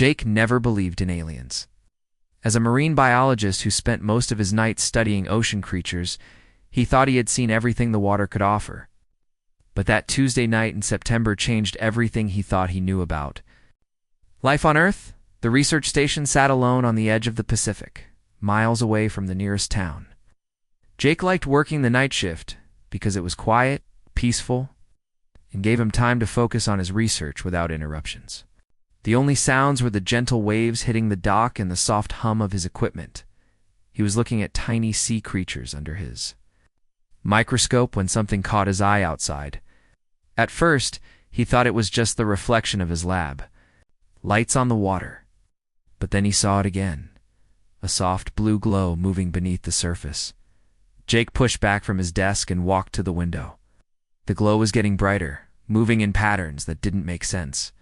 Jake never believed in aliens. As a marine biologist who spent most of his nights studying ocean creatures, he thought he had seen everything the water could offer. But that Tuesday night in September changed everything he thought he knew about. Life on Earth? The research station sat alone on the edge of the Pacific, miles away from the nearest town. Jake liked working the night shift because it was quiet, peaceful, and gave him time to focus on his research without interruptions. The only sounds were the gentle waves hitting the dock and the soft hum of his equipment. He was looking at tiny sea creatures under his microscope when something caught his eye outside. At first, he thought it was just the reflection of his lab. Lights on the water. But then he saw it again. A soft blue glow moving beneath the surface. Jake pushed back from his desk and walked to the window. The glow was getting brighter, moving in patterns that didn't make sense.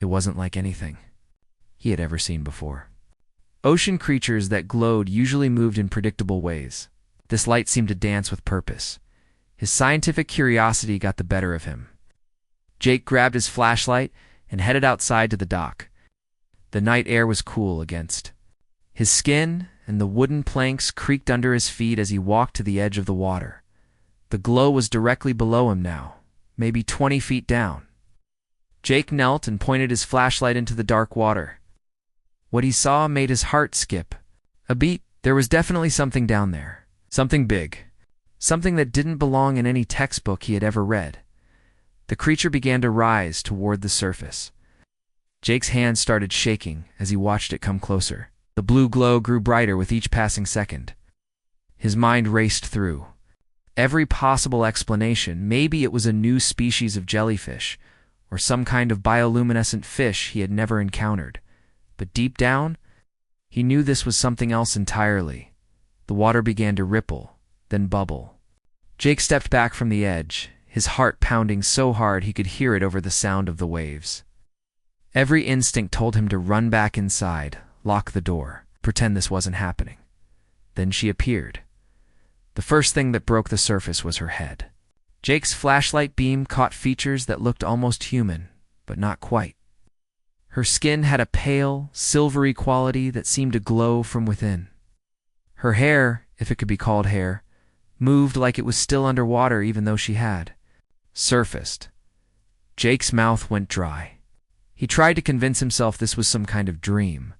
It wasn't like anything he had ever seen before. Ocean creatures that glowed usually moved in predictable ways. This light seemed to dance with purpose. His scientific curiosity got the better of him. Jake grabbed his flashlight and headed outside to the dock. The night air was cool against his skin, and the wooden planks creaked under his feet as he walked to the edge of the water. The glow was directly below him now, maybe 20 feet down. Jake knelt and pointed his flashlight into the dark water. What he saw made his heart skip a beat. There was definitely something down there. Something big. Something that didn't belong in any textbook he had ever read. The creature began to rise toward the surface. Jake's hands started shaking as he watched it come closer. The blue glow grew brighter with each passing second. His mind raced through every possible explanation. Maybe it was a new species of jellyfish, or some kind of bioluminescent fish he had never encountered. But deep down, he knew this was something else entirely. The water began to ripple, then bubble. Jake stepped back from the edge, his heart pounding so hard he could hear it over the sound of the waves. Every instinct told him to run back inside, lock the door, pretend this wasn't happening. Then she appeared. The first thing that broke the surface was her head. Jake's flashlight beam caught features that looked almost human, but not quite. Her skin had a pale, silvery quality that seemed to glow from within. Her hair, if it could be called hair, moved like it was still underwater even though she had surfaced. Jake's mouth went dry. He tried to convince himself this was some kind of dream,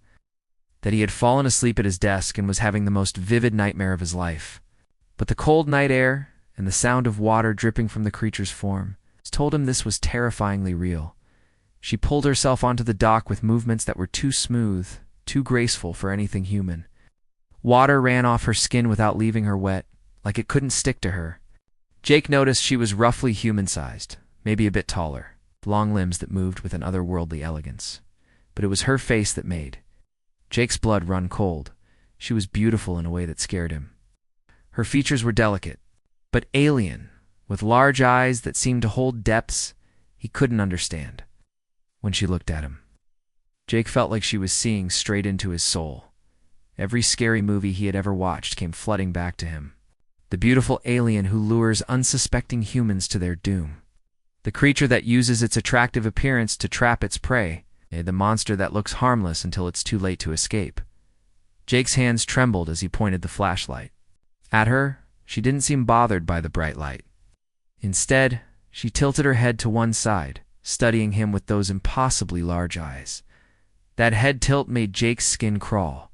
that he had fallen asleep at his desk and was having the most vivid nightmare of his life. But the cold night air and the sound of water dripping from the creature's form told him this was terrifyingly real. She pulled herself onto the dock with movements that were too smooth, too graceful for anything human. Water ran off her skin without leaving her wet, like it couldn't stick to her. Jake noticed she was roughly human-sized, maybe a bit taller, long limbs that moved with an otherworldly elegance. But it was her face that made Jake's blood run cold. She was beautiful in a way that scared him. Her features were delicate, but alien, with large eyes that seemed to hold depths he couldn't understand. When she looked at him, Jake felt like she was seeing straight into his soul. Every scary movie he had ever watched came flooding back to him. The beautiful alien who lures unsuspecting humans to their doom. The creature that uses its attractive appearance to trap its prey. The monster that looks harmless until it's too late to escape. Jake's hands trembled as he pointed the flashlight. At her, she didn't seem bothered by the bright light. Instead, she tilted her head to one side, studying him with those impossibly large eyes. That head tilt made Jake's skin crawl.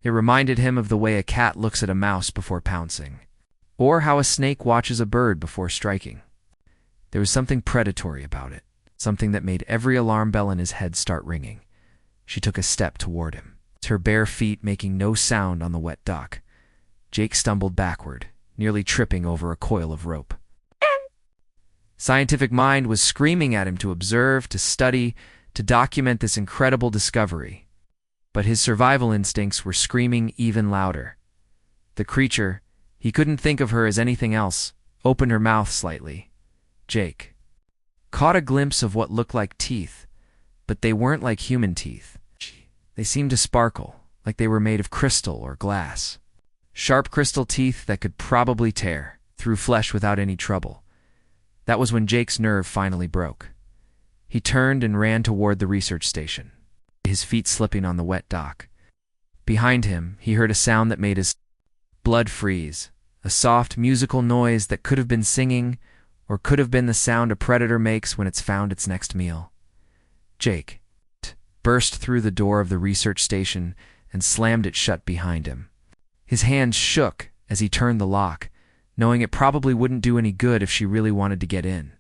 It reminded him of the way a cat looks at a mouse before pouncing, or how a snake watches a bird before striking. There was something predatory about it, something that made every alarm bell in his head start ringing. She took a step toward him, her bare feet making no sound on the wet dock. Jake stumbled backward, nearly tripping over a coil of rope. Scientific mind was screaming at him to observe, to study, to document this incredible discovery. But his survival instincts were screaming even louder. The creature, he couldn't think of her as anything else, opened her mouth slightly. Jake caught a glimpse of what looked like teeth, but they weren't like human teeth. They seemed to sparkle, like they were made of crystal or glass. Sharp crystal teeth that could probably tear through flesh without any trouble. That was when Jake's nerve finally broke. He turned and ran toward the research station. his feet slipping on the wet dock. Behind him, he heard a sound that made his blood freeze, a soft, musical noise that could have been singing or could have been the sound a predator makes when it's found its next meal. Jake burst through the door of the research station and slammed it shut behind him. His hands shook as he turned the lock, knowing it probably wouldn't do any good if she really wanted to get in.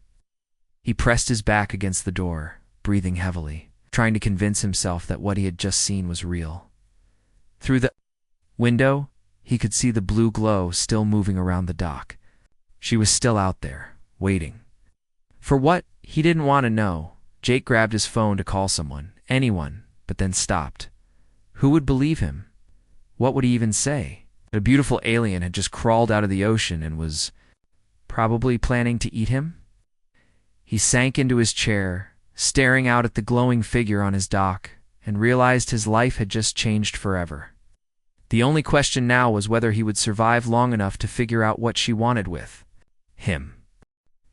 He pressed his back against the door, breathing heavily, trying to convince himself that what he had just seen was real. Through the window, he could see the blue glow still moving around the dock. She was still out there, waiting. For what? He didn't want to know. Jake grabbed his phone to call someone, anyone, but then stopped. Who would believe him? What would he even say? A beautiful alien had just crawled out of the ocean and was probably planning to eat him? He sank into his chair, staring out at the glowing figure on his dock, and realized his life had just changed forever. The only question now was whether he would survive long enough to figure out what she wanted with him.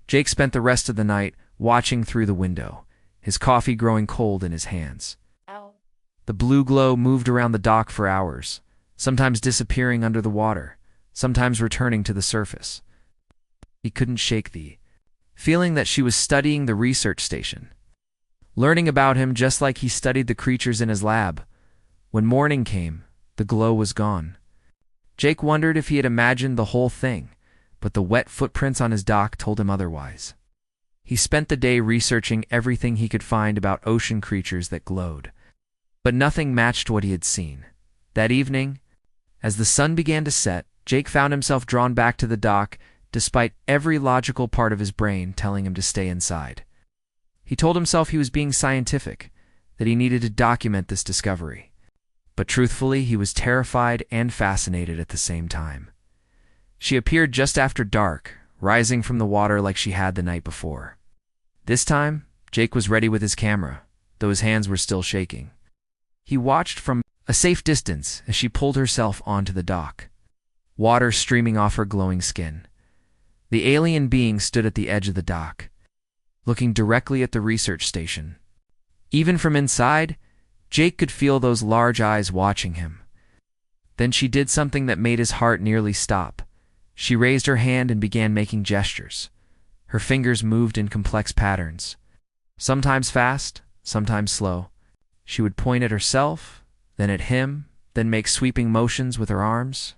Jake spent the rest of the night watching through the window, his coffee growing cold in his hands. Ow. The blue glow moved around the dock for hours, sometimes disappearing under the water, sometimes returning to the surface. He couldn't shake the feeling that she was studying the research station, learning about him just like he studied the creatures in his lab. When morning came, the glow was gone. Jake wondered if he had imagined the whole thing, but the wet footprints on his dock told him otherwise. He spent the day researching everything he could find about ocean creatures that glowed, but nothing matched what he had seen. That evening, as the sun began to set, Jake found himself drawn back to the dock, despite every logical part of his brain telling him to stay inside. He told himself he was being scientific, that he needed to document this discovery. But truthfully, he was terrified and fascinated at the same time. She appeared just after dark, rising from the water like she had the night before. This time, Jake was ready with his camera, though his hands were still shaking. He watched from a safe distance as she pulled herself onto the dock, water streaming off her glowing skin. The alien being stood at the edge of the dock, looking directly at the research station. Even from inside, Jake could feel those large eyes watching him. Then she did something that made his heart nearly stop. She raised her hand and began making gestures. Her fingers moved in complex patterns, sometimes fast, sometimes slow. She would point at herself, then at him, then make sweeping motions with her arms.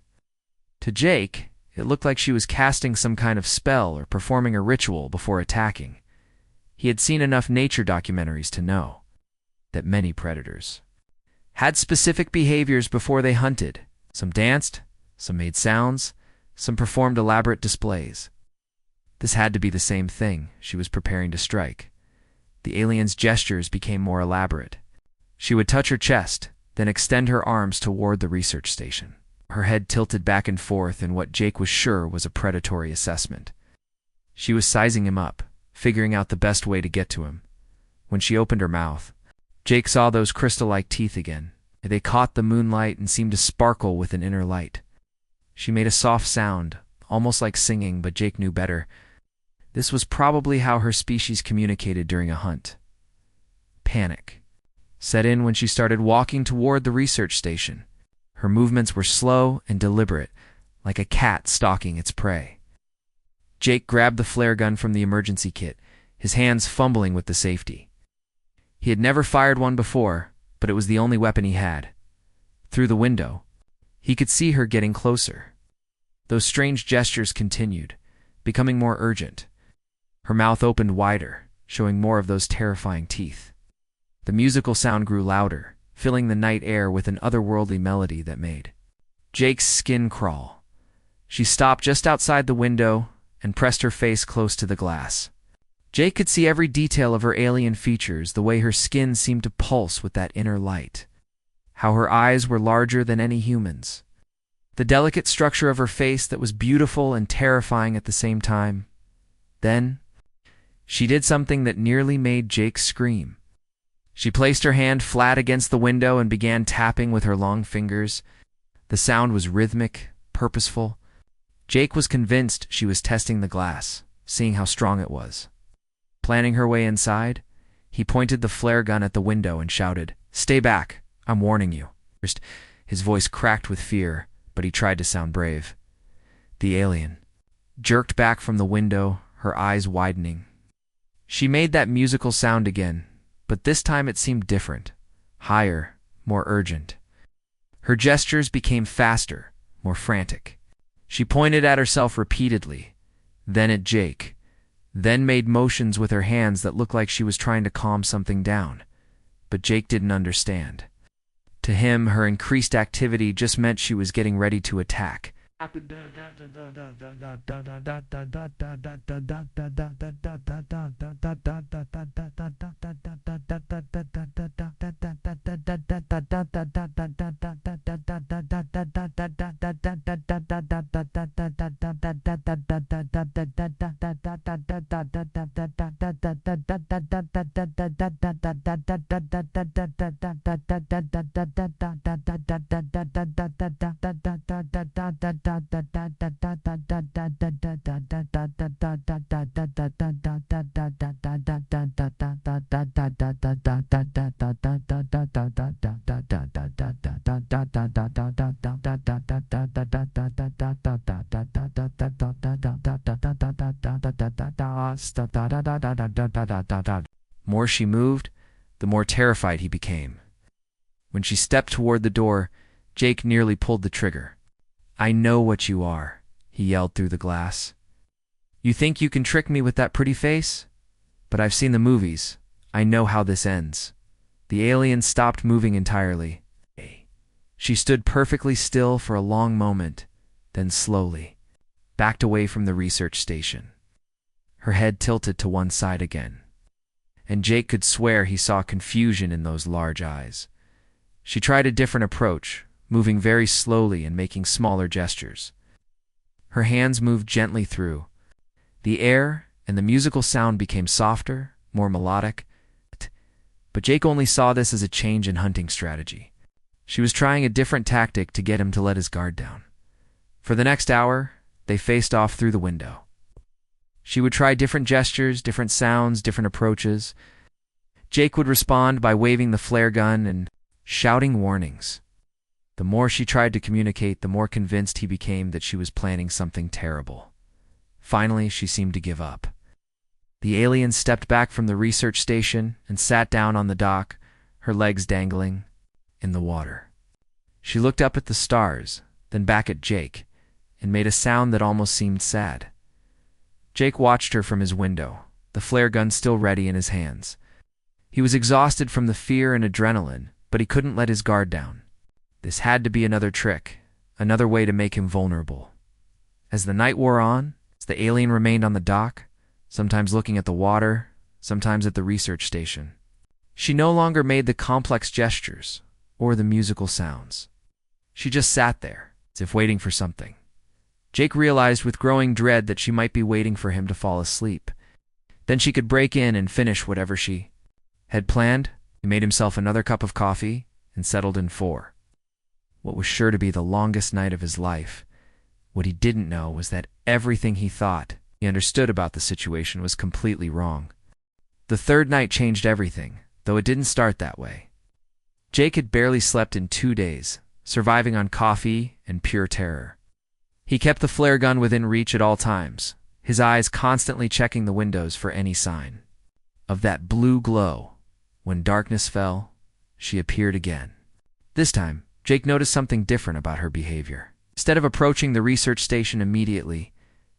To Jake, it looked like she was casting some kind of spell or performing a ritual before attacking. He had seen enough nature documentaries to know that many predators had specific behaviors before they hunted. Some danced, some made sounds, some performed elaborate displays. This had to be the same thing she was preparing to strike. The alien's gestures became more elaborate. She would touch her chest, then extend her arms toward the research station. Her head tilted back and forth in what Jake was sure was a predatory assessment. She was sizing him up, figuring out the best way to get to him. When she opened her mouth, Jake saw those crystal-like teeth again. They caught the moonlight and seemed to sparkle with an inner light. She made a soft sound, almost like singing, but Jake knew better. This was probably how her species communicated during a hunt. Panic set in when she started walking toward the research station. Her movements were slow and deliberate, like a cat stalking its prey. Jake grabbed the flare gun from the emergency kit, his hands fumbling with the safety. He had never fired one before, but it was the only weapon he had. Through the window, he could see her getting closer. Those strange gestures continued, becoming more urgent. Her mouth opened wider, showing more of those terrifying teeth. The musical sound grew louder, filling the night air with an otherworldly melody that made Jake's skin crawl. She stopped just outside the window and pressed her face close to the glass. Jake could see every detail of her alien features, the way her skin seemed to pulse with that inner light, how her eyes were larger than any human's, the delicate structure of her face that was beautiful and terrifying at the same time. Then, she did something that nearly made Jake scream. She placed her hand flat against the window and began tapping with her long fingers. The sound was rhythmic, purposeful. Jake was convinced she was testing the glass, seeing how strong it was. Planning her way inside, he pointed the flare gun at the window and shouted, Stay back. I'm warning you. His voice cracked with fear, but he tried to sound brave. The alien jerked back from the window, her eyes widening. She made that musical sound again, but this time it seemed different, higher, more urgent. Her gestures became faster, more frantic. She pointed at herself repeatedly, then at Jake, then made motions with her hands that looked like she was trying to calm something down. But Jake didn't understand. To him, her increased activity just meant she was getting ready to attack. More she moved, the more terrified he became. When she stepped toward the door, Jake nearly pulled the trigger. "I know what you are," he yelled through the glass. "You think you can trick me with that pretty face? But I've seen the movies. I know how this ends." The alien stopped moving entirely. She stood perfectly still for a long moment, then slowly backed away from the research station. Her head tilted to one side again, and Jake could swear he saw confusion in those large eyes. She tried a different approach, moving very slowly and making smaller gestures. Her hands moved gently through the air, and the musical sound became softer, more melodic. But Jake only saw this as a change in hunting strategy. She was trying a different tactic to get him to let his guard down. For the next hour, they faced off through the window. She would try different gestures, different sounds, different approaches. Jake would respond by waving the flare gun and shouting warnings. The more she tried to communicate, the more convinced he became that she was planning something terrible. Finally, she seemed to give up. The alien stepped back from the research station and sat down on the dock, her legs dangling in the water. She looked up at the stars, then back at Jake, and made a sound that almost seemed sad. Jake watched her from his window, the flare gun still ready in his hands. He was exhausted from the fear and adrenaline, but he couldn't let his guard down. This had to be another trick, another way to make him vulnerable. As the night wore on, as the alien remained on the dock, sometimes looking at the water, sometimes at the research station, she no longer made the complex gestures or the musical sounds. She just sat there, as if waiting for something. Jake realized with growing dread that she might be waiting for him to fall asleep. Then she could break in and finish whatever she had planned. He made himself another cup of coffee and settled in for what was sure to be the longest night of his life. What he didn't know was that everything he thought he understood about the situation was completely wrong. The third night changed everything, though it didn't start that way. Jake had barely slept in 2 days, surviving on coffee and pure terror. He kept the flare gun within reach at all times, his eyes constantly checking the windows for any sign of that blue glow. When darkness fell, she appeared again. This time, Jake noticed something different about her behavior. Instead of approaching the research station immediately,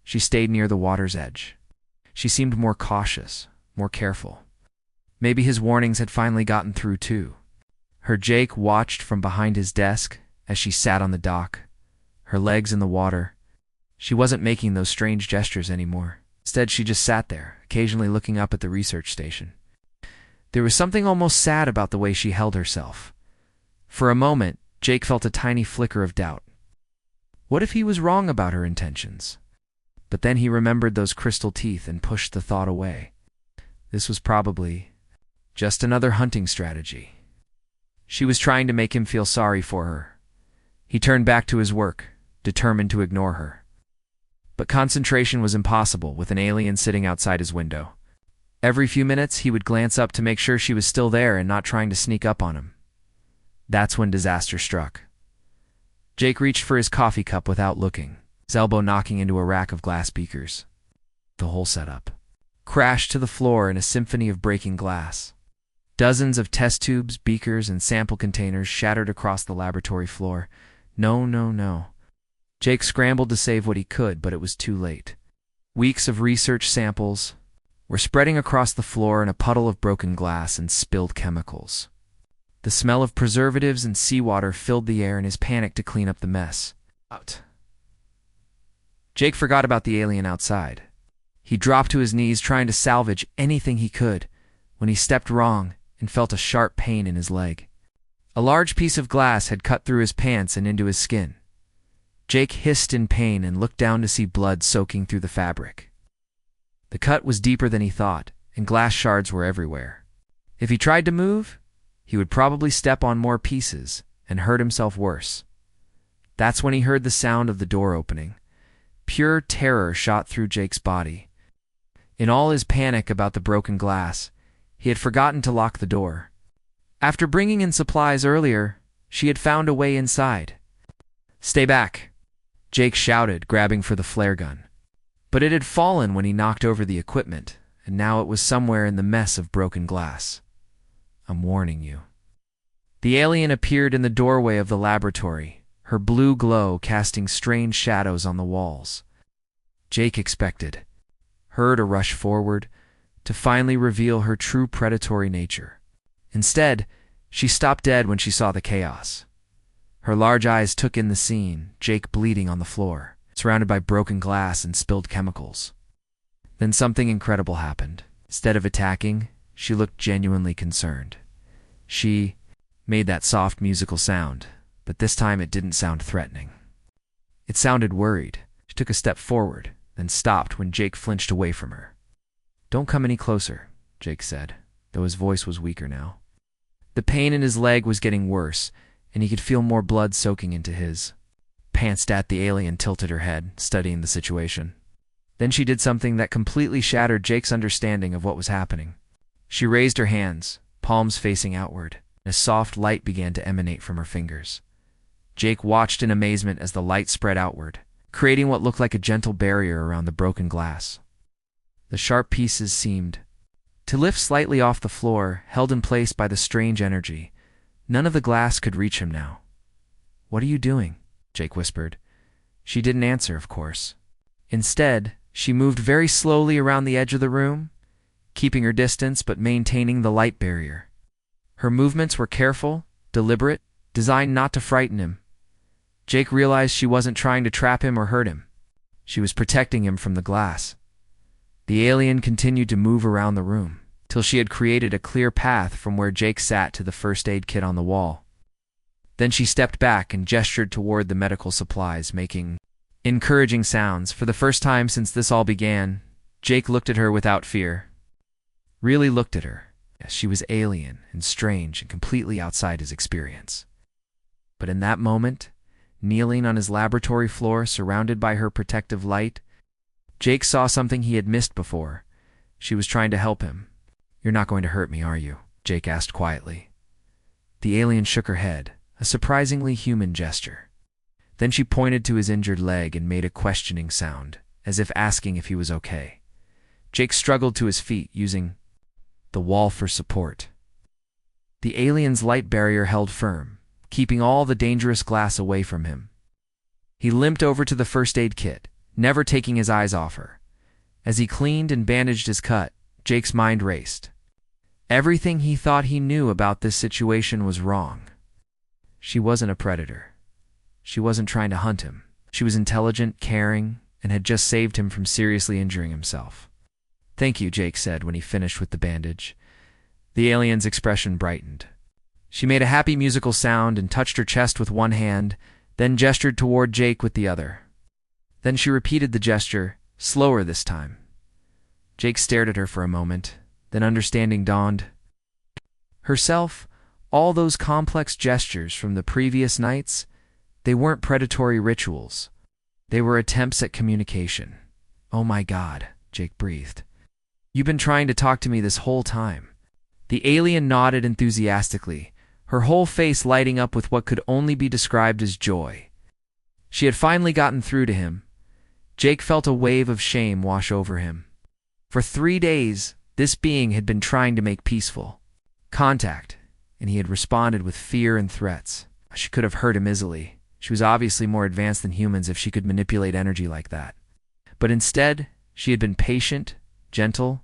she stayed near the water's edge. She seemed more cautious, more careful. Maybe his warnings had finally gotten through too. Jake watched from behind his desk as she sat on the dock, her legs in the water. She wasn't making those strange gestures anymore. Instead, she just sat there, occasionally looking up at the research station. There was something almost sad about the way she held herself. For a moment, Jake felt a tiny flicker of doubt. What if he was wrong about her intentions? But then he remembered those crystal teeth and pushed the thought away. This was probably just another hunting strategy. She was trying to make him feel sorry for her. He turned back to his work, determined to ignore her. But concentration was impossible with an alien sitting outside his window. Every few minutes, he would glance up to make sure she was still there and not trying to sneak up on him. That's when disaster struck. Jake reached for his coffee cup without looking, his elbow knocking into a rack of glass beakers. The whole setup crashed to the floor in a symphony of breaking glass. Dozens of test tubes, beakers, and sample containers shattered across the laboratory floor. No, no, no. Jake scrambled to save what he could, but it was too late. Weeks of research samples were spreading across the floor in a puddle of broken glass and spilled chemicals. The smell of preservatives and seawater filled the air in his panic to clean up the mess. Jake forgot about the alien outside. He dropped to his knees trying to salvage anything he could when he stepped wrong and felt a sharp pain in his leg. A large piece of glass had cut through his pants and into his skin. Jake hissed in pain and looked down to see blood soaking through the fabric. The cut was deeper than he thought, and glass shards were everywhere. If he tried to move, he would probably step on more pieces and hurt himself worse. That's when he heard the sound of the door opening. Pure terror shot through Jake's body. In all his panic about the broken glass, he had forgotten to lock the door. After bringing in supplies earlier, she had found a way inside. "Stay back," Jake shouted, grabbing for the flare gun. But it had fallen when he knocked over the equipment, and now it was somewhere in the mess of broken glass. "I'm warning you." The alien appeared in the doorway of the laboratory, her blue glow casting strange shadows on the walls. Jake expected her to rush forward, to finally reveal her true predatory nature. Instead, she stopped dead when she saw the chaos. Her large eyes took in the scene, Jake bleeding on the floor, surrounded by broken glass and spilled chemicals. Then something incredible happened. Instead of attacking, she looked genuinely concerned. She made that soft musical sound, but this time it didn't sound threatening. It sounded worried. She took a step forward, then stopped when Jake flinched away from her. "Don't come any closer," Jake said, though his voice was weaker now. The pain in his leg was getting worse, and he could feel more blood soaking into his. Pantstat, the alien tilted her head, studying the situation. Then she did something that completely shattered Jake's understanding of what was happening. She raised her hands, palms facing outward, and a soft light began to emanate from her fingers. Jake watched in amazement as the light spread outward, creating what looked like a gentle barrier around the broken glass. The sharp pieces seemed to lift slightly off the floor, held in place by the strange energy. None of the glass could reach him now. "What are you doing?" Jake whispered. She didn't answer, of course. Instead, she moved very slowly around the edge of the room, keeping her distance but maintaining the light barrier. Her movements were careful, deliberate, designed not to frighten him. Jake realized she wasn't trying to trap him or hurt him. She was protecting him from the glass. The alien continued to move around the room, till she had created a clear path from where Jake sat to the first aid kit on the wall. Then she stepped back and gestured toward the medical supplies, making encouraging sounds. For the first time since this all began, Jake looked at her without fear. Really looked at her. Yes, she was alien and strange and completely outside his experience. But in that moment, kneeling on his laboratory floor surrounded by her protective light, Jake saw something he had missed before. She was trying to help him. "You're not going to hurt me, are you?" Jake asked quietly. The alien shook her head, a surprisingly human gesture. Then she pointed to his injured leg and made a questioning sound, as if asking if he was okay. Jake struggled to his feet, using the wall for support. The alien's light barrier held firm, keeping all the dangerous glass away from him. He limped over to the first aid kit, never taking his eyes off her. As he cleaned and bandaged his cut, Jake's mind raced. Everything he thought he knew about this situation was wrong. She wasn't a predator. She wasn't trying to hunt him. She was intelligent, caring, and had just saved him from seriously injuring himself. "Thank you," Jake said when he finished with the bandage. The alien's expression brightened. She made a happy musical sound and touched her chest with one hand, then gestured toward Jake with the other. Then she repeated the gesture, slower this time. Jake stared at her for a moment, then understanding dawned. Herself, all those complex gestures from the previous nights, they weren't predatory rituals. They were attempts at communication. "Oh my God," Jake breathed. "You've been trying to talk to me this whole time." The alien nodded enthusiastically, her whole face lighting up with what could only be described as joy. She had finally gotten through to him. Jake felt a wave of shame wash over him. For 3 days, this being had been trying to make peaceful contact, and he had responded with fear and threats. She could have hurt him easily. She was obviously more advanced than humans if she could manipulate energy like that. But instead, she had been patient, gentle,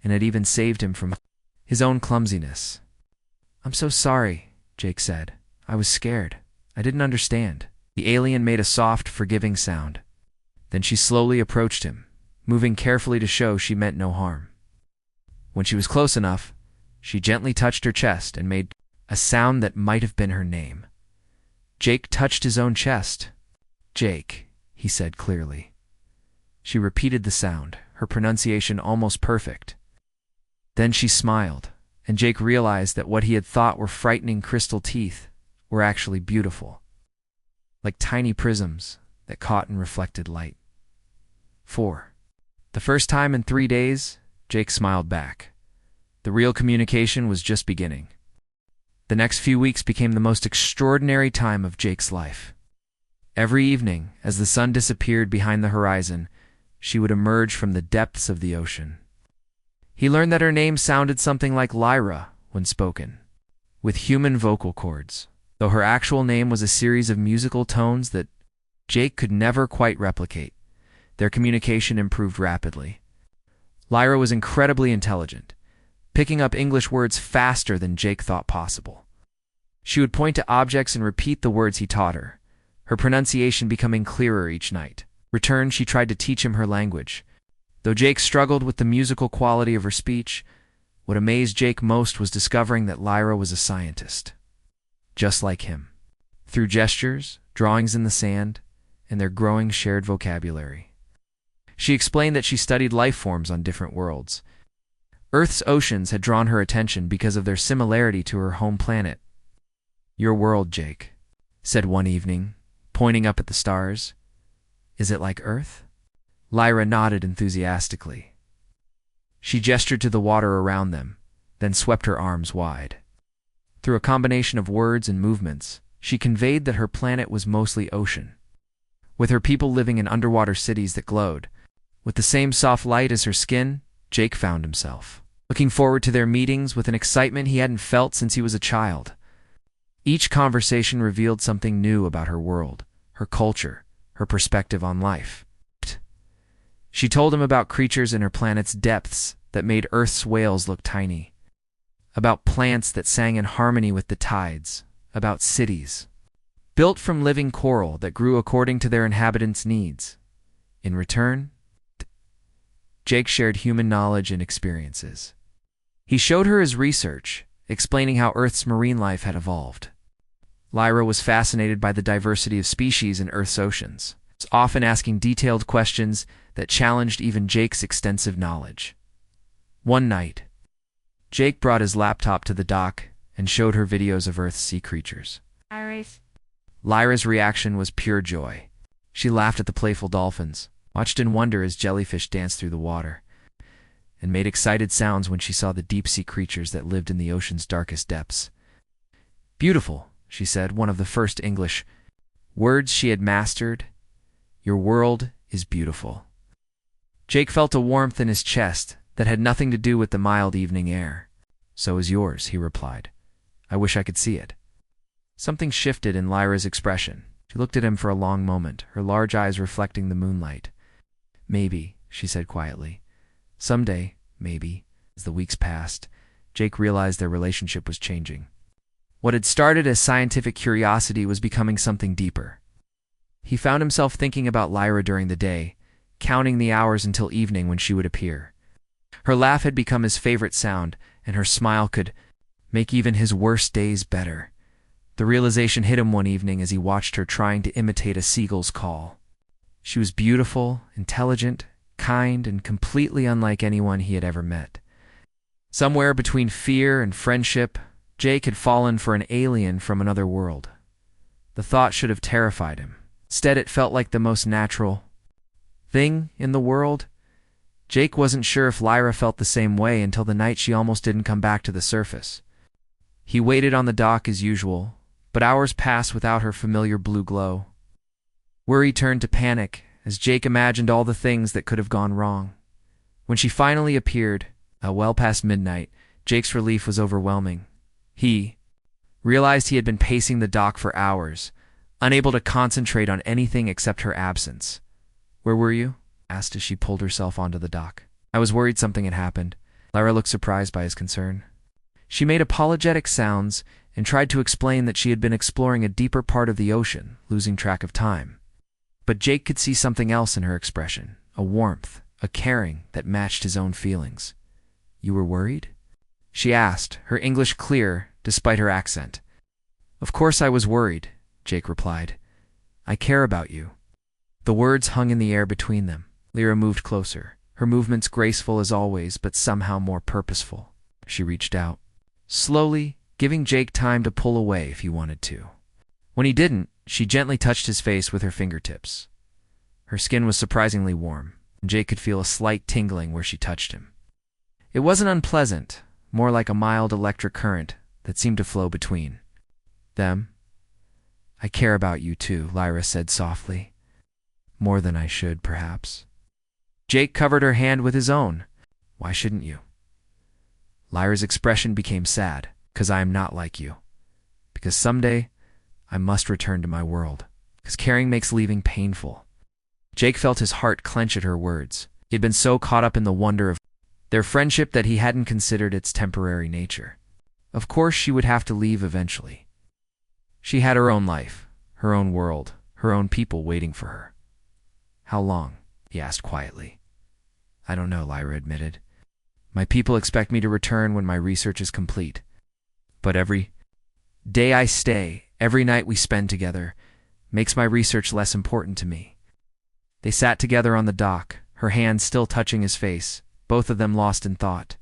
and had even saved him from his own clumsiness. "I'm so sorry," Jake said. "I was scared. I didn't understand." The alien made a soft, forgiving sound. Then she slowly approached him, moving carefully to show she meant no harm. When she was close enough, she gently touched her chest and made a sound that might have been her name. Jake touched his own chest. "Jake," he said clearly. She repeated the sound, her pronunciation almost perfect. Then she smiled, and Jake realized that what he had thought were frightening crystal teeth were actually beautiful, like tiny prisms that caught and reflected light. 4. The first time in 3 days, Jake smiled back. The real communication was just beginning. The next few weeks became the most extraordinary time of Jake's life. Every evening, as the sun disappeared behind the horizon, she would emerge from the depths of the ocean. He learned that her name sounded something like Lyra when spoken, with human vocal cords, though her actual name was a series of musical tones that Jake could never quite replicate. Their communication improved rapidly. Lyra was incredibly intelligent, picking up English words faster than Jake thought possible. She would point to objects and repeat the words he taught her, her pronunciation becoming clearer each night. In return, she tried to teach him her language. Though Jake struggled with the musical quality of her speech, what amazed Jake most was discovering that Lyra was a scientist, just like him. Through gestures, drawings in the sand, and their growing shared vocabulary, she explained that she studied life forms on different worlds. Earth's oceans had drawn her attention because of their similarity to her home planet. "Your world, Jake," said one evening, pointing up at the stars. "Is it like Earth?" Lyra nodded enthusiastically. She gestured to the water around them, then swept her arms wide. Through a combination of words and movements, she conveyed that her planet was mostly ocean, with her people living in underwater cities that glowed. With the same soft light as her skin, Jake found himself looking forward to their meetings with an excitement he hadn't felt since he was a child. Each conversation revealed something new about her world, her culture, her perspective on life. She told him about creatures in her planet's depths that made Earth's whales look tiny, about plants that sang in harmony with the tides, about cities built from living coral that grew according to their inhabitants' needs. In return, Jake shared human knowledge and experiences. He showed her his research, explaining how Earth's marine life had evolved. Lyra was fascinated by the diversity of species in Earth's oceans, often asking detailed questions that challenged even Jake's extensive knowledge. One night, Jake brought his laptop to the dock and showed her videos of Earth's sea creatures. Lyra's reaction was pure joy. She laughed at the playful dolphins, watched in wonder as jellyfish danced through the water, and made excited sounds when she saw the deep-sea creatures that lived in the ocean's darkest depths. "Beautiful," she said, one of the first English words she had mastered. "Your world is beautiful." Jake felt a warmth in his chest that had nothing to do with the mild evening air. "So is yours," he replied. "I wish I could see it." Something shifted in Lyra's expression. She looked at him for a long moment, her large eyes reflecting the moonlight. "Maybe," she said quietly. "Someday, maybe." As the weeks passed, Jake realized their relationship was changing. What had started as scientific curiosity was becoming something deeper. He found himself thinking about Lyra during the day, counting the hours until evening when she would appear. Her laugh had become his favorite sound, and her smile could make even his worst days better. The realization hit him one evening as he watched her trying to imitate a seagull's call. She was beautiful, intelligent, kind, and completely unlike anyone he had ever met. Somewhere between fear and friendship, Jake had fallen for an alien from another world. The thought should have terrified him. Instead, it felt like the most natural thing in the world. Jake wasn't sure if Lyra felt the same way until the night she almost didn't come back to the surface. He waited on the dock as usual, but hours passed without her familiar blue glow. Worry turned to panic as Jake imagined all the things that could have gone wrong. When she finally appeared, well past midnight, Jake's relief was overwhelming. He realized he had been pacing the dock for hours, unable to concentrate on anything except her absence. "Where were you?" asked as she pulled herself onto the dock. "I was worried something had happened." Lyra looked surprised by his concern. She made apologetic sounds and tried to explain that she had been exploring a deeper part of the ocean, losing track of time. But Jake could see something else in her expression, a warmth, a caring that matched his own feelings. "You were worried?" she asked, her English clear despite her accent. "Of course I was worried," Jake replied. "I care about you." The words hung in the air between them. Lyra moved closer, her movements graceful as always, but somehow more purposeful. She reached out, slowly, giving Jake time to pull away if he wanted to. When he didn't, she gently touched his face with her fingertips. Her skin was surprisingly warm, and Jake could feel a slight tingling where she touched him. It wasn't unpleasant, more like a mild electric current that seemed to flow between them. "I care about you too," Lyra said softly. "More than I should, perhaps." Jake covered her hand with his own. "Why shouldn't you?" Lyra's expression became sad. "'Cause I am not like you. Because someday I must return to my world. Because caring makes leaving painful." Jake felt his heart clench at her words. He had been so caught up in the wonder of their friendship that he hadn't considered its temporary nature. Of course she would have to leave eventually. She had her own life, her own world, her own people waiting for her. "How long?" he asked quietly. "I don't know," Lyra admitted. "My people expect me to return when my research is complete. But every day I stay, every night we spend together, makes my research less important to me." They sat together on the dock, her hands still touching his face, both of them lost in thought.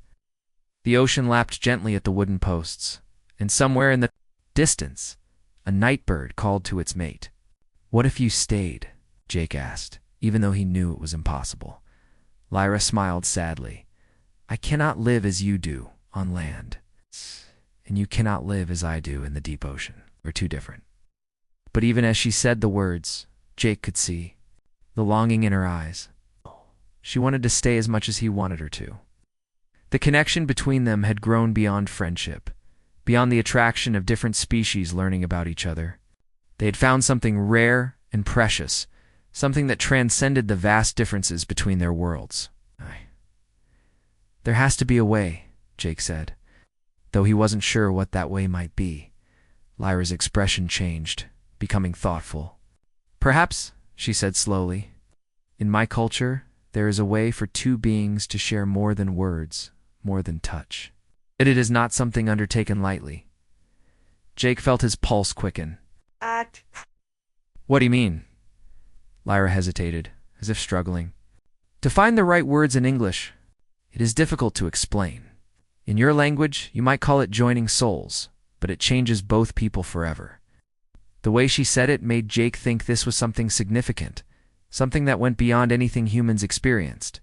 The ocean lapped gently at the wooden posts, and somewhere in the distance, a night bird called to its mate. "What if you stayed?" Jake asked, even though he knew it was impossible. Lyra smiled sadly. "I cannot live as you do on land. And you cannot live as I do in the deep ocean. We're too different." But even as she said the words, Jake could see the longing in her eyes. She wanted to stay as much as he wanted her to. The connection between them had grown beyond friendship, beyond the attraction of different species learning about each other. They had found something rare and precious, something that transcended the vast differences between their worlds. "There has to be a way," Jake said, though he wasn't sure what that way might be. Lyra's expression changed, becoming thoughtful. "Perhaps," she said slowly, "in my culture, there is a way for two beings to share more than words, more than touch. But it is not something undertaken lightly." Jake felt his pulse quicken. "What do you mean?" Lyra hesitated, as if struggling. "To find the right words in English, it is difficult to explain. In your language, you might call it joining souls, but it changes both people forever." The way she said it made Jake think this was something significant, something that went beyond anything humans experienced.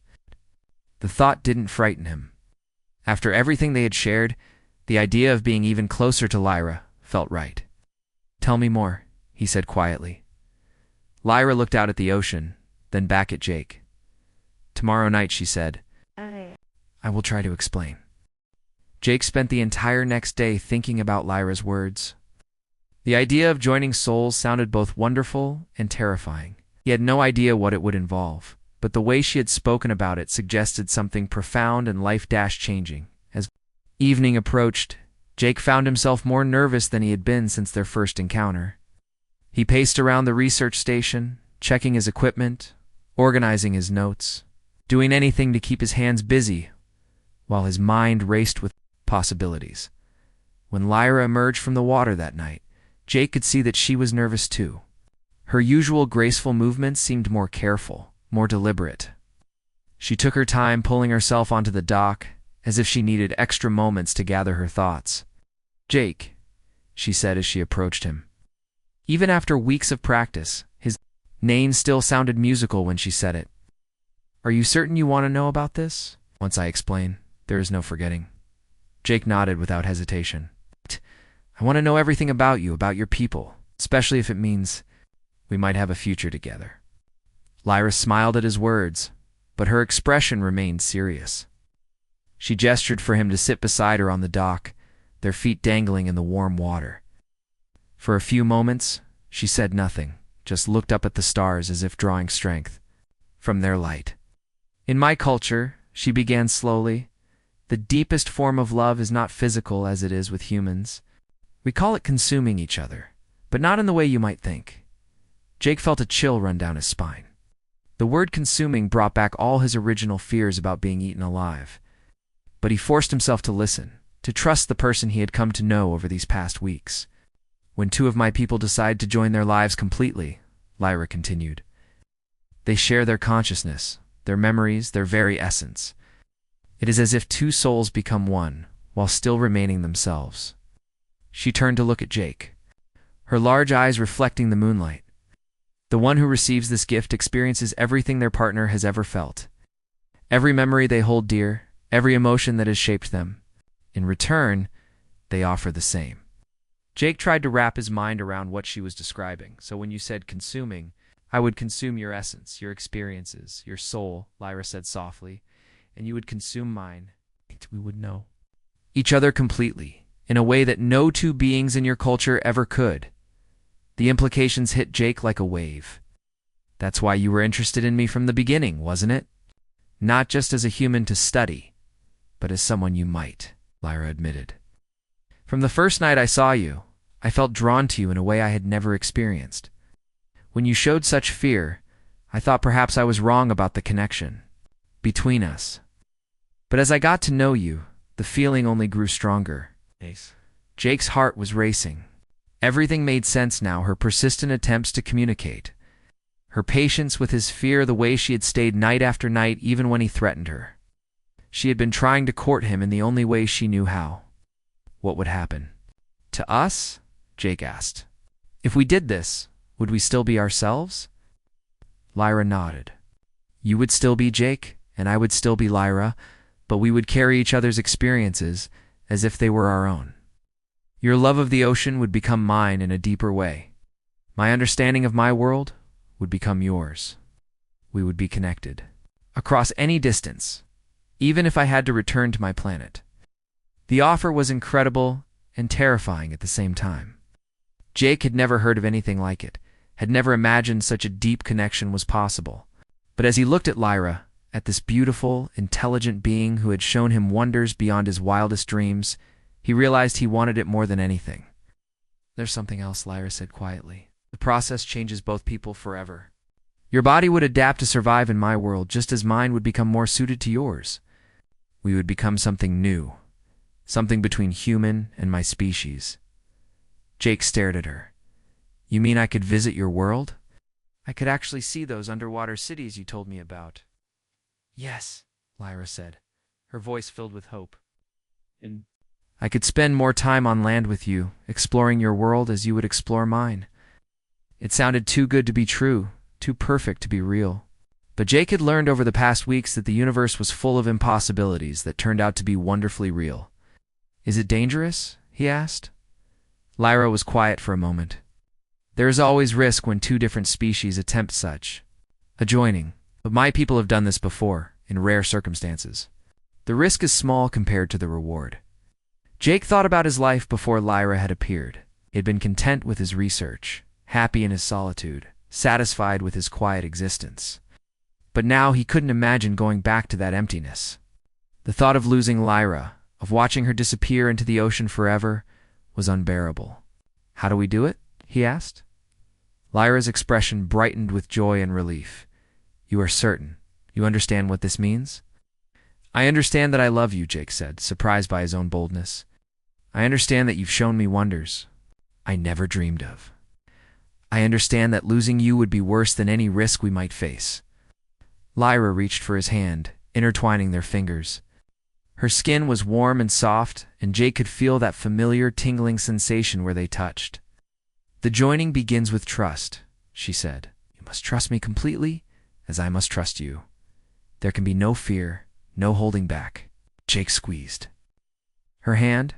The thought didn't frighten him. After everything they had shared, the idea of being even closer to Lyra felt right. "Tell me more," he said quietly. Lyra looked out at the ocean, then back at Jake. "Tomorrow night," she said, "I will try to explain." Jake spent the entire next day thinking about Lyra's words. The idea of joining souls sounded both wonderful and terrifying. He had no idea what it would involve, but the way she had spoken about it suggested something profound and life-changing. As evening approached, Jake found himself more nervous than he had been since their first encounter. He paced around the research station, checking his equipment, organizing his notes, doing anything to keep his hands busy, while his mind raced with possibilities. When Lyra emerged from the water that night, Jake could see that she was nervous too. Her usual graceful movements seemed more careful, more deliberate. She took her time pulling herself onto the dock, as if she needed extra moments to gather her thoughts. "Jake," she said as she approached him. Even after weeks of practice, his name still sounded musical when she said it. "Are you certain you want to know about this? Once I explain, there is no forgetting." Jake nodded without hesitation. I want to know everything about you, about your people, especially if it means we might have a future together." Lyra smiled at his words, but her expression remained serious. She gestured for him to sit beside her on the dock, their feet dangling in the warm water. For a few moments, she said nothing, just looked up at the stars as if drawing strength from their light. "In my culture," she began slowly, "the deepest form of love is not physical as it is with humans. We call it consuming each other, but not in the way you might think." Jake felt a chill run down his spine. The word consuming brought back all his original fears about being eaten alive. But he forced himself to listen, to trust the person he had come to know over these past weeks. "When two of my people decide to join their lives completely," Lyra continued, "they share their consciousness, their memories, their very essence. It is as if two souls become one, while still remaining themselves." She turned to look at Jake, her large eyes reflecting the moonlight. "The one who receives this gift experiences everything their partner has ever felt. Every memory they hold dear, every emotion that has shaped them. In return, they offer the same." Jake tried to wrap his mind around what she was describing. "So when you said consuming, I would consume your essence, your experiences, your soul," Lyra said softly, "and you would consume mine. We would know each other completely, in a way that no two beings in your culture ever could." The implications hit Jake like a wave. "That's why you were interested in me from the beginning, wasn't it? Not just as a human to study, but as someone you might," Lyra admitted. "From the first night I saw you, I felt drawn to you in a way I had never experienced. When you showed such fear, I thought perhaps I was wrong about the connection between us. But as I got to know you, the feeling only grew stronger." Jake's heart was racing. Everything made sense now, her persistent attempts to communicate, her patience with his fear, the way she had stayed night after night even when he threatened her. She had been trying to court him in the only way she knew how. What would happen to us? Jake asked. "If we did this, would we still be ourselves?" Lyra nodded. "You would still be Jake, and I would still be Lyra, but we would carry each other's experiences as if they were our own. Your love of the ocean would become mine in a deeper way. My understanding of my world would become yours. We would be connected across any distance, even if I had to return to my planet." The offer was incredible and terrifying at the same time. Jake had never heard of anything like it, had never imagined such a deep connection was possible. But as he looked at Lyra, at this beautiful, intelligent being who had shown him wonders beyond his wildest dreams, he realized he wanted it more than anything. "There's something else," Lyra said quietly. "The process changes both people forever. Your body would adapt to survive in my world just as mine would become more suited to yours. We would become something new, something between human and my species." Jake stared at her. "You mean I could visit your world? I could actually see those underwater cities you told me about?" "Yes," Lyra said, her voice filled with hope. "And I could spend more time on land with you, exploring your world as you would explore mine." It sounded too good to be true, too perfect to be real. But Jake had learned over the past weeks that the universe was full of impossibilities that turned out to be wonderfully real. "Is it dangerous?" he asked. Lyra was quiet for a moment. "There is always risk when two different species attempt such a joining, but my people have done this before, in rare circumstances. The risk is small compared to the reward." Jake thought about his life before Lyra had appeared. He had been content with his research, happy in his solitude, satisfied with his quiet existence. But now he couldn't imagine going back to that emptiness. The thought of losing Lyra, of watching her disappear into the ocean forever, was unbearable. "How do we do it?" he asked. Lyra's expression brightened with joy and relief. "You are certain. You understand what this means?" "I understand that I love you," Jake said, surprised by his own boldness. "I understand that you've shown me wonders I never dreamed of. I understand that losing you would be worse than any risk we might face." Lyra reached for his hand, intertwining their fingers. Her skin was warm and soft, and Jake could feel that familiar tingling sensation where they touched. "The joining begins with trust," she said. "You must trust me completely, as I must trust you. There can be no fear, no holding back." Jake squeezed her hand.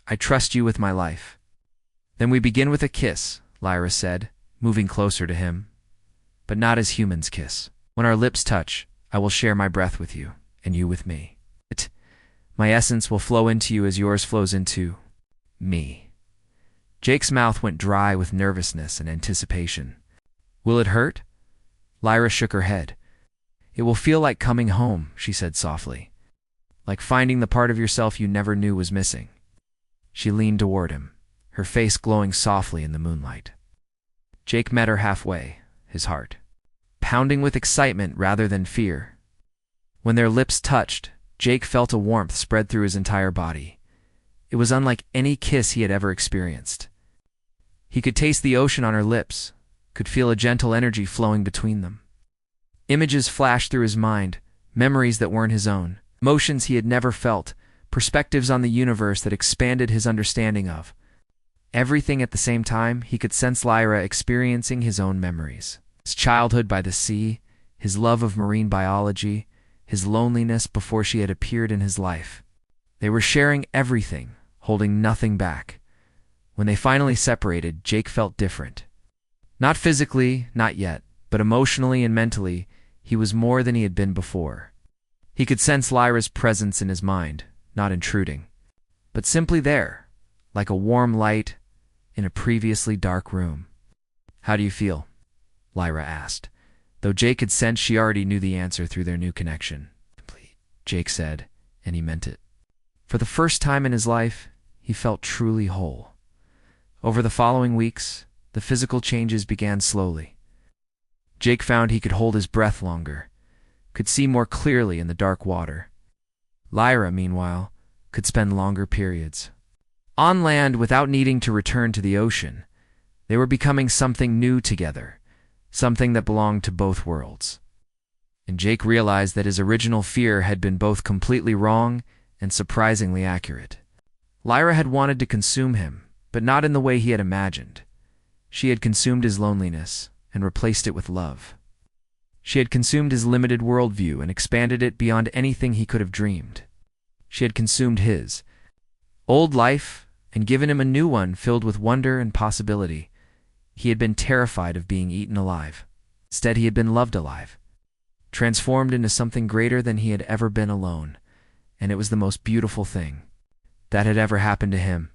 "I trust you with my life." Then we begin with a kiss, Lyra said, moving closer to him. But not as humans kiss. When our lips touch, I will share my breath with you, and you with me. My essence will flow into you as yours flows into me. Jake's mouth went dry with nervousness and anticipation. Will it hurt? Lyra shook her head. It will feel like coming home, she said softly. Like finding the part of yourself you never knew was missing. She leaned toward him, her face glowing softly in the moonlight. Jake met her halfway, his heart pounding with excitement rather than fear. When their lips touched, Jake felt a warmth spread through his entire body. It was unlike any kiss he had ever experienced. He could taste the ocean on her lips, could feel a gentle energy flowing between them. Images flashed through his mind, memories that weren't his own, emotions he had never felt, perspectives on the universe that expanded his understanding of. Everything at the same time, he could sense Lyra experiencing his own memories. His childhood by the sea, his love of marine biology, his loneliness before she had appeared in his life. They were sharing everything, holding nothing back. When they finally separated, Jake felt different. Not physically, not yet, but emotionally and mentally, he was more than he had been before. He could sense Lyra's presence in his mind, not intruding, but simply there, like a warm light in a previously dark room. How do you feel? Lyra asked, though Jake had sensed she already knew the answer through their new connection. Complete, Jake said, and he meant it. For the first time in his life, he felt truly whole. Over the following weeks, the physical changes began slowly. Jake found he could hold his breath longer, could see more clearly in the dark water. Lyra, meanwhile, could spend longer periods on land without needing to return to the ocean. They were becoming something new together, something that belonged to both worlds. And Jake realized that his original fear had been both completely wrong and surprisingly accurate. Lyra had wanted to consume him, but not in the way he had imagined. She had consumed his loneliness and replaced it with love. She had consumed his limited worldview and expanded it beyond anything he could have dreamed. She had consumed his old life and given him a new one filled with wonder and possibility. He had been terrified of being eaten alive. Instead, he had been loved alive, transformed into something greater than he had ever been alone, and it was the most beautiful thing that had ever happened to him.